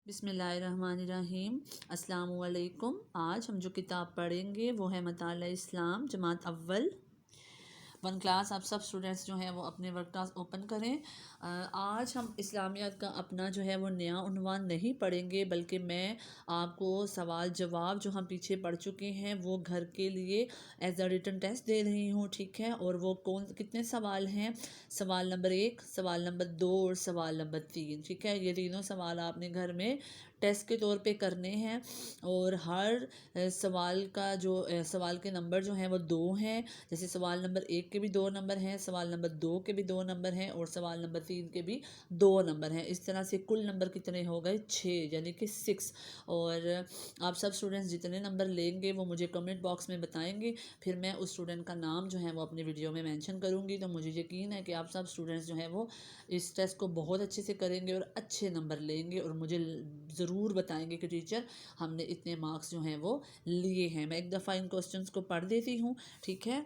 بسم اللہ الرحمن الرحیم۔ السلام علیکم۔ آج ہم جو کتاب پڑھیں گے وہ ہے مطالعہ اسلام جماعت اول 1 کلاس۔ آپ سب اسٹوڈنٹس جو ہیں وہ اپنے ورک کلاس اوپن کریں۔ آج ہم اسلامیات کا اپنا جو ہے وہ نیا عنوان نہیں پڑھیں گے، بلکہ میں آپ کو سوال جواب جو ہم پیچھے پڑھ چکے ہیں وہ گھر کے لیے ایز اے ریٹن ٹیسٹ دے رہی ہوں، ٹھیک ہے؟ اور وہ کتنے سوال ہیں؟ سوال نمبر 1، سوال نمبر 2 اور سوال نمبر 3، ٹھیک ہے؟ یہ تینوں سوال آپ نے گھر میں ٹیسٹ کے طور پہ کرنے ہیں، اور ہر سوال کا جو سوال کے نمبر جو ہیں وہ 2 ہیں۔ جیسے سوال نمبر 1 کے بھی 2 نمبر ہیں، سوال نمبر 2 کے بھی 2 نمبر ہیں، اور سوال نمبر 3 کے بھی 2 نمبر ہیں۔ اس طرح سے کل نمبر کتنے ہو گئے؟ 6، یعنی کہ 6۔ اور آپ سب اسٹوڈنٹس جتنے نمبر لیں گے وہ مجھے کمنٹ باکس میں بتائیں گے، پھر میں اس اسٹوڈنٹ کا نام جو ہے وہ اپنی ویڈیو میں مینشن کروں گی۔ تو مجھے یقین ہے کہ آپ سب اسٹوڈنٹس جو ہیں وہ اس ٹیسٹ کو بہت اچھے سے کریں گے اور اچھے نمبر لیں گے، اور مجھے ضرور بتائیں گے کہ ٹیچر ہم نے اتنے مارکس جو ہیں وہ لیے ہیں۔ میں ایک دفعہ ان کوسچنس کو پڑھ دیتی ہوں، ٹھیک ہے؟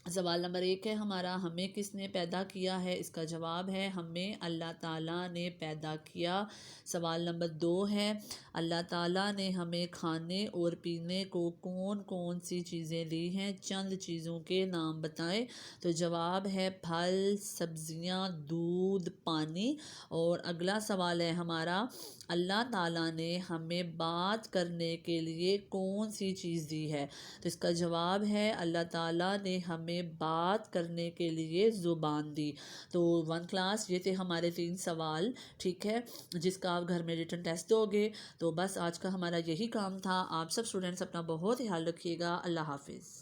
سوال نمبر 1 ہے ہمارا، ہمیں کس نے پیدا کیا ہے؟ اس کا جواب ہے ہمیں اللہ تعالیٰ نے پیدا کیا۔ سوال نمبر 2 ہے اللہ تعالیٰ نے ہمیں کھانے اور پینے کو کون کون سی چیزیں دی ہیں؟ چند چیزوں کے نام بتائیں۔ تو جواب ہے پھل، سبزیاں، دودھ، پانی۔ اور اگلا سوال ہے ہمارا، اللہ تعالیٰ نے ہمیں بات کرنے کے لیے کون سی چیز دی ہے؟ تو اس کا جواب ہے اللہ تعالیٰ نے ہمیں بات کرنے کے لیے زبان دی۔ تو 1 کلاس یہ تھے ہمارے 3 سوال، ٹھیک ہے، جس کا آپ گھر میں ریٹن ٹیسٹ دو گے۔ تو بس آج کا ہمارا یہی کام تھا۔ آپ سب اسٹوڈنٹس اپنا بہت خیال رکھیے گا۔ اللہ حافظ۔